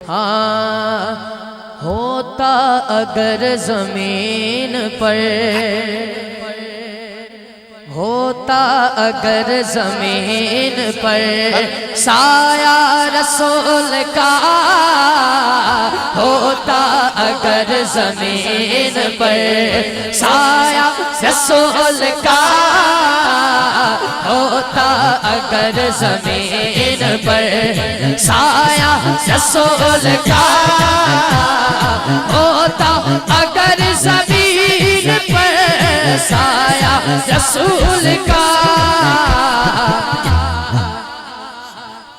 हाँ होता अगर जमीन पर, होता अगर जमीन पर साया रसूल का, होता अगर जमीन पर साया रसूल का, होता अगर जमीन पर साया रसूल का, होता अगर जमीन पर साया रसूल का,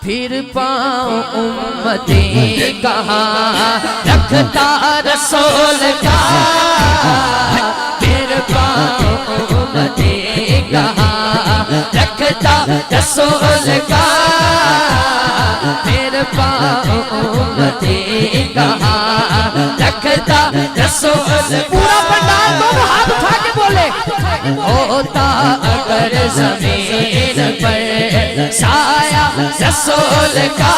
फिर पाँव उम्मती कहाँ रखता रसूल का, फिर पाँव उम्मती कहाँ रखता रसूल का, फिर पाँव उम्मती कहाँ रखता रसूल। पूरा पंडाल दोनों हाथ उठा के बोले, होता अगर जमीन पर साया रसूल का,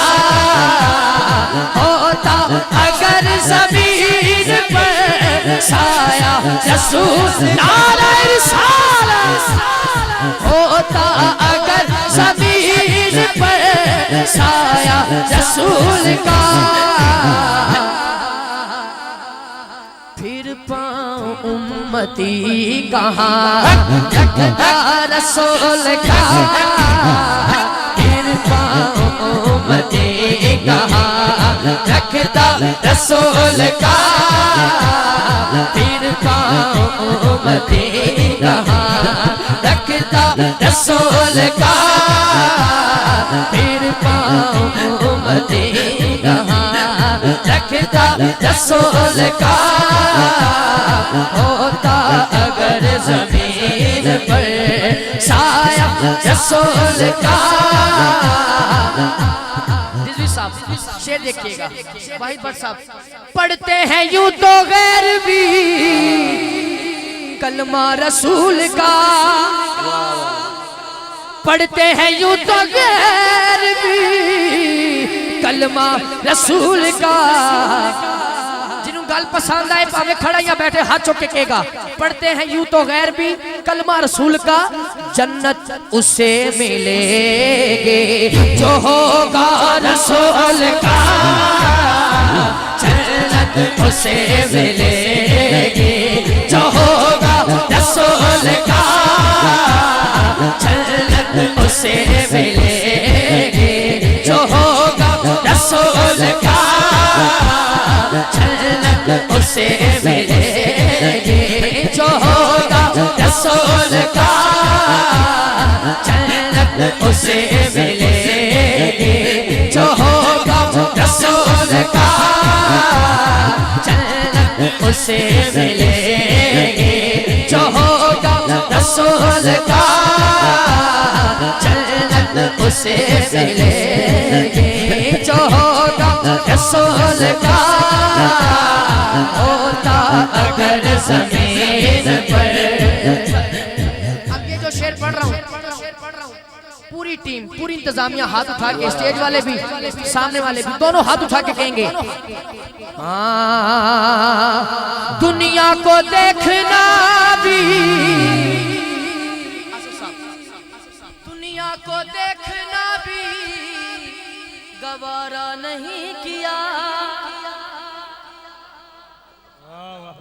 होता अगर जमीन पर साया रसूल। नारे रिसालत, होता अगर जमीन पर साया रसूल का, फिर पाँव उम्मती कहाँ रखता रसूल का, फिर पाँव उम्मती कहाँ रखता रसूल का, फिर पाँव उम्मती कहाँ रखता रसूल का, फिर पाँव उम्मती कहाँ रखता रसूल का, होता अगर जमीन पर साया रसूल का। शेर देखिएगा वाहिद भट्ट साहब, पढ़ते हैं यूं तो गैर भी कलमा रसूल का, पढ़ते हैं यूं तो गैर भी कलमा रसूल का। जिन्हों गल पसंद आए भावे खड़ा या बैठे हाथ चौके कहेगा, पढ़ते हैं यूं तो गैर भी कलमा रसूल का, जन्नत उससे मिलेगी जो होगा रसूल का, जन्नत उससे मिलेगी जो होगा रसूल का, जन्नत उससे मिलेगी जो होगा रसूल का, जन्नत उससे मिलेगी जो होगा रसूल का, जन्नत उससे मिलेगी जो होगा रसूल का, जन्नत उससे मिलेगी जो होगा रसूल का, जन्नत उससे मिलेगी जो होगा रसूल का, होता अगर जमीन पर। अब ये जो शेर पढ़ रहा हूँ, पूरी टीम पूरी इंतजामिया हाथ उठा के, स्टेज वाले भी सामने वाले भी दोनों हाथ उठा के कहेंगे, दुनिया को देखना भी, दुनिया को देखना भी गवारा नहीं किया,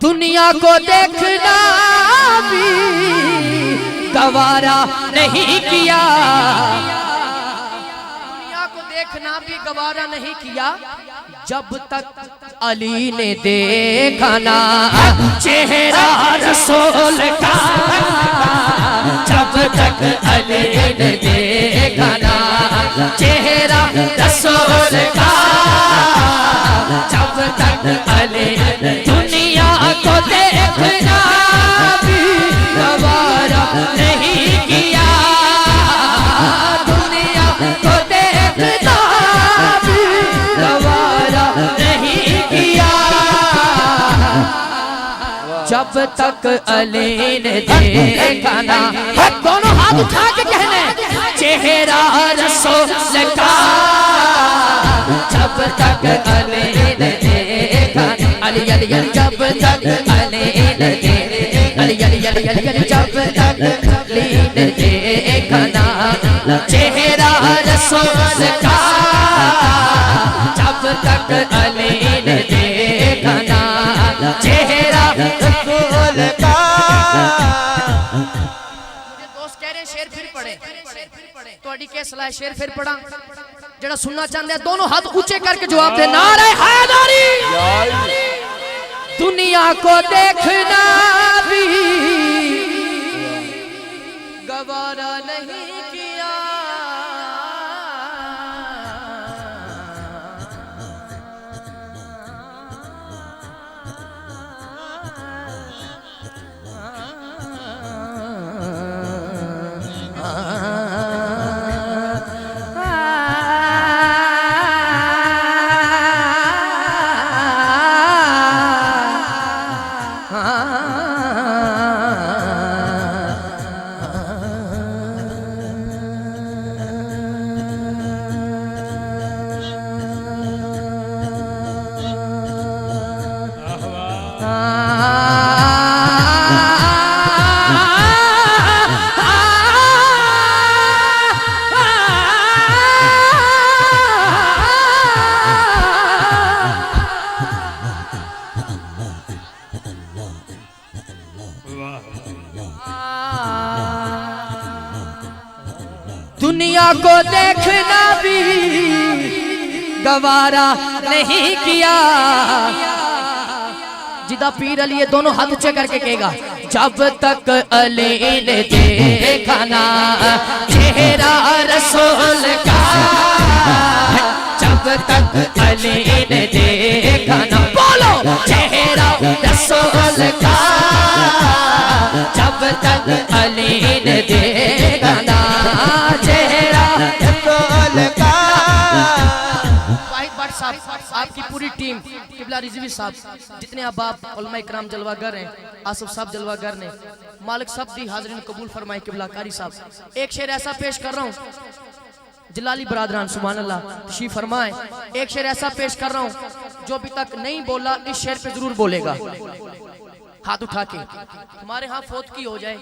दुनिया को देखना भी गवारा नहीं किया, दुनिया को देखना भी गवारा नहीं किया, जब तक अली ने देखा ना चेहरा रसूल का, जब तक अली ने देखा ना चेहरा रसूल का, जब तक अली दुनिया को देखना भी गवारा नहीं किया, दुनिया को देखना भी गवारा नहीं किया, जब तक अली ने देखा ना। दोनों हाथ उठा के कहने, चेहरा रसूल का जब तक अली ने देखा, अली अली अली जब तक अली ने देखा, अली अली अली अली अली जब तक अली ने देखा ना चेहरा रसूल का, जब तक अली ने देखा ना चेहरा रसूल का। मुझे दोस्त कह रहे हैं शेर फिर पढ़े, थोड़ी क्या सलाह है? शेर फिर पढ़ा, जरा सुनना चाहते हैं दोनों हाथ ऊंचे करके जवाब दे। नारे हैदरी। दुनिया को देखना भी गवारा नहीं किया, दुनिया को देखना भी गवारा नहीं किया। जिदा पीर अली, दोनों हाथ ऊंचे करके कहेगा, जब तक अली ने देखा ना चेहरा रसूल का, जब तक अली ने देखा ना, बोलो चेहरा रसूल का, जब तक अली ने देखा ना चेहरा रसूल का। वाहिद भट्ट साहब, आपकी पूरी टीम, किबला रिजवी साहब, जितने अहबाब उलमा इकराम जलवागर हैं, आसिफ साहब जलवागर ने, मालिक सब दी हाजरीन कबूल फरमाए। किबला कारी साहब, एक शेर ऐसा पेश कर रहा हूँ, जलाली बरादरान सुभान अल्लाह तशरीफ फरमाए। एक शेर ऐसा पेश कर रहा हूँ जो अभी तक नहीं बोला इस शेर पे जरूर बोलेगा, हाथ उठा के। हमारे यहाँ फौत की हो जाए,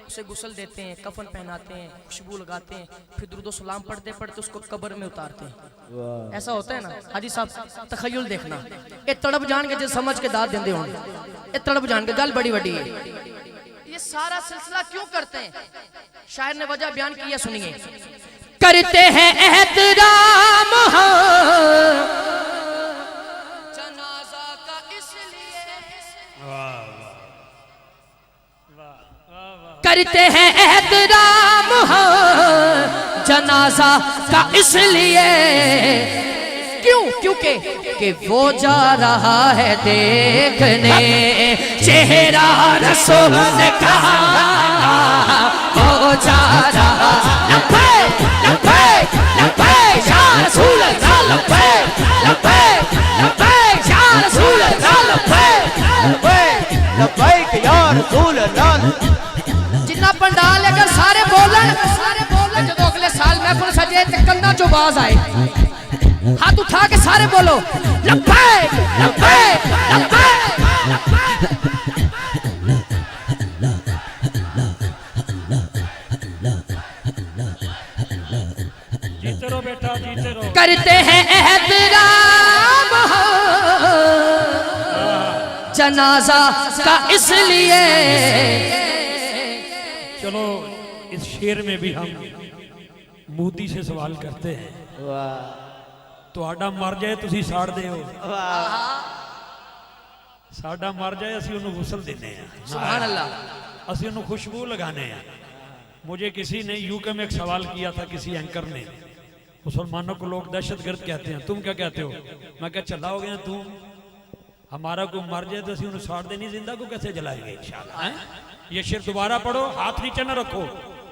उसे गुस्ल देते हैं, कफन पहनाते हैं, खुशबू लगाते हैं, फिर दुरूद सलाम पढ़ते पढ़ते उसको कब्र में उतारते हैं। ऐसा होता है ना हाजी साहब? तखय्युल देखना, ये तड़प जान के जो समझ के दाद देंदे होंगे, ये तड़प जान के गल बड़ी बड़ी है। ये सारा सिलसिला क्यों करते हैं? शायर ने वजह बयान किया, सुनिए। करते हैं एहतराम जनाजा का इसलिए, करते हैं एहतराम जनाजा का इसलिए, क्यों? क्योंकि कि वो जा रहा है देखने चेहरा रसूल का, वो जा रहा लब्बे लब्बे लब्बे या रसूल अल्लाह, लब्बे लब्बे लब्बे या रसूल अल्लाह, लब्बे लब्बे लब्बे या रसूल अल्लाह। जिन्ना पंडाल अगर सारे बोलन जो अगले साल महफिल सजे ते कंधा चो आवाज आए, हाथ उठा के सारे बोलो लब्बे लब्बे लब्बे। जीते रहो बेटा, जीते रहो। करते हैं एहतराम जनाजा का इसलिए। चलो इस शेर में भी हम मोदी से सवाल करते हैं, ਤੁਹਾਡਾ मर जाए तुसी साड़ दे हो, साडा मर जाए असी उन्हें गुसल देने हैं, सुभान अल्लाह, असी उन्हें खुशबू लगाने हैं। मुझे किसी ने यूके में एक सवाल किया था, किसी एंकर ने, मुसलमानों को लोग दहशतगर्द कहते हैं, तुम क्या कहते हो? मैं क्या चला हो गया तू, हमारा कोई मर जाए तो असी उन्हें साड़ देनी, जिंदा को कैसे जलाएंगे इंशाअल्लाह। ये शेर दोबारा पढ़ो, हाथ नीचे न रखो,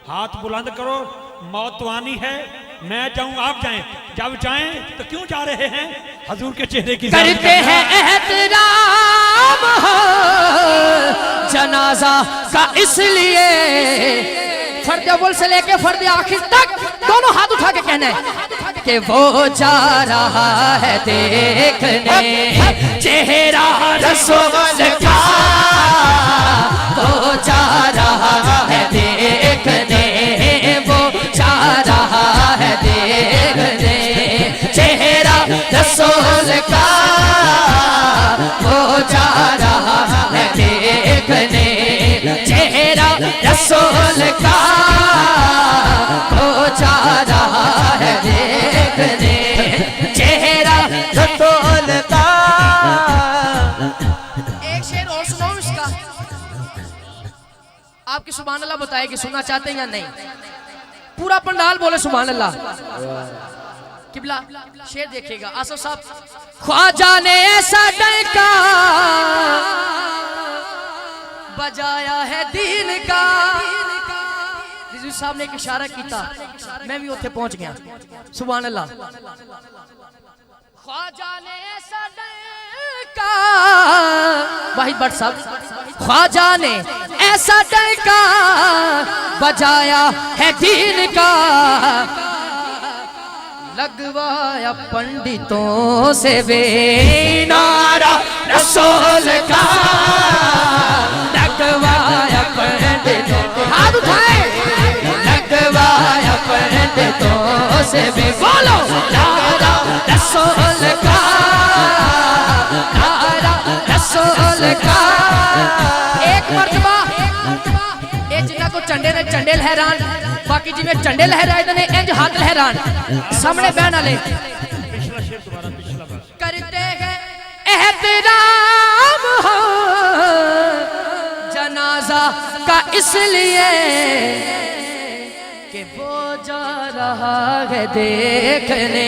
हाथ बुलंद करो। मौत तो आनी है, मैं जाऊं आप जाएं, जब जाएं तो क्यों जा रहे हैं? हजूर के चेहरे की करते हैं एहतराम जनाजा का इसलिए, फर्द अव्वल से लेके फर्द आखिर तक दोनों हाथ उठा के कहना है कि वो जा रहा है देखने चेहरा रसूल का, वो जा रहा है देखने, वो जा रहा है देखने चेहरा रसूल का, वो जा रहा है देखने चेहरा रसूल का, वो जा रहा है देखने चेहरा रसूल का। एक शेर और सुनाओ इसका, आपकी सुभान अल्लाह बताए कि सुनना चाहते हैं या नहीं। पूरा पंडाल बोले सुभान अल्लाह। किबला शेर देखिएगा आसफ साहब। ख्वाजा ने ऐसा डंका बजाया है दीन का, रिजवी साहब ने एक इशारा किया, मैं भी उत्थे पहुंच गया। सुभान अल्लाह। ख्वाजा ने ऐसा डंका, वाहिद भट्ट साहब, ख्वाजा ने ऐसा डंका बजाया है दीन का, लगवाया पंडितों से वे नारा रसूल का, लगवाया पंडितों, हाथ उठाए, लगवाया पंडितों से वे, बोलो नारा रसूल का, नारा रसूल का। एक मर्तबा ये जिन्ना को चंडे ने चंडे लहरान, बाकी जिन्हें चंडे लहराए ने इंज हाथ लहरान, सामने बहन वाले करते हैं एहतराम हो जनाजा का इसलिए कि वो जा रहा है देखने,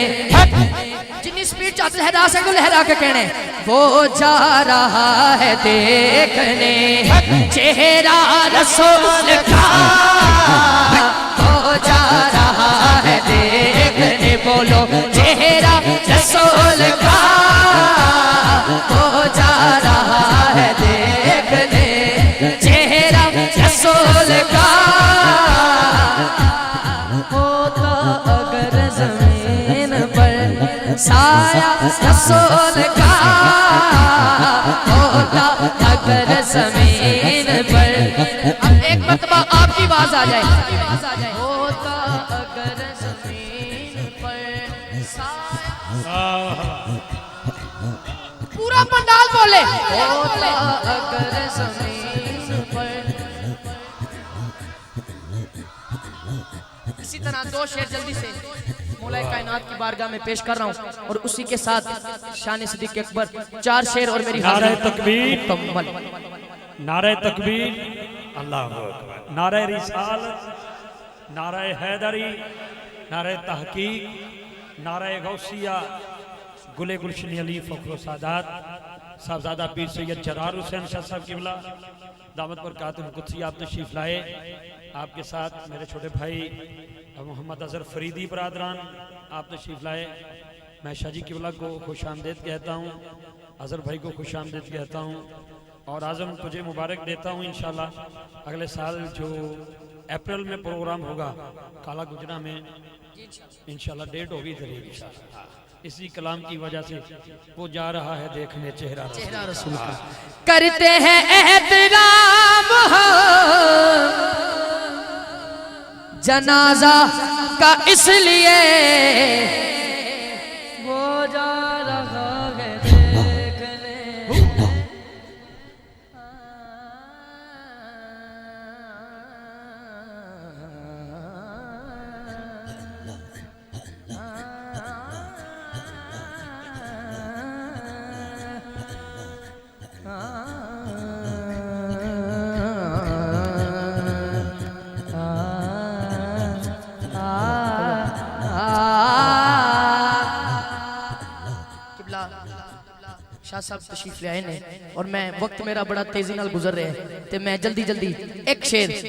जितनी स्पीड चाहते लहरा सको लहरा के कहने, वो जा रहा है देखने चेहरा रसूल का, वो जा रहा है देखने, बोलो चेहरा रसूल का, वो जा रहा है देखने चेहरा रसूल का। होता अगर जमीन पर साया रसूल का, होता अगर जमीन पर, अब एक मरतबा आपकी आवाज आ जाए, होता अगर जमीन पर साया, पूरा पंडाल बोले, होता अगर जमीन पर। इसी तरह दो शेर जल्दी से मौला कायनात की बारगाह में पेश कर रहा हूँ और उसी के साथ शान सिद्दीक अकबर 4 शेर और मेरी नारे तकबीर, मुकम्मल। नारे तकबीर, अल्लाह अकबर, नारे रिसालत, नारे हैदरी, नारे तहकीक, नारे गौसिया, गुले गुलशन अली फखर सादात साहबजादा पीर सैयद जरार हुसैन शाह साहब किबला दामत बरकातुहुल कुद्सी आप तशरीफ लाए। आपके साथ मेरे छोटे भाई मोहम्मद अजहर फरीदी बरादरान आप तशरीफ लाए। मैं शाहजी किबला को खुश आमदेद कहता हूँ, अजहर भाई को खुश आमदेद कहता हूँ और आज़म तुझे मुबारक देता हूँ। इंशाल्लाह अगले साल जो अप्रैल में प्रोग्राम होगा काला गुजरा में, इंशाल्लाह डेट होगी इंशाल्लाह, इसी कलाम की वजह से वो जा रहा है देखने चेहरा रसूल का। करते हैं एहतराम हो जनाजा का इसलिए, वो जा रहा है देखने, शाह साहब तशरीफ ले आए ने और मैं वक्त मेरा बड़ा तेजी नाल गुजर रहा है ते मैं जल्दी जल्दी एक शेर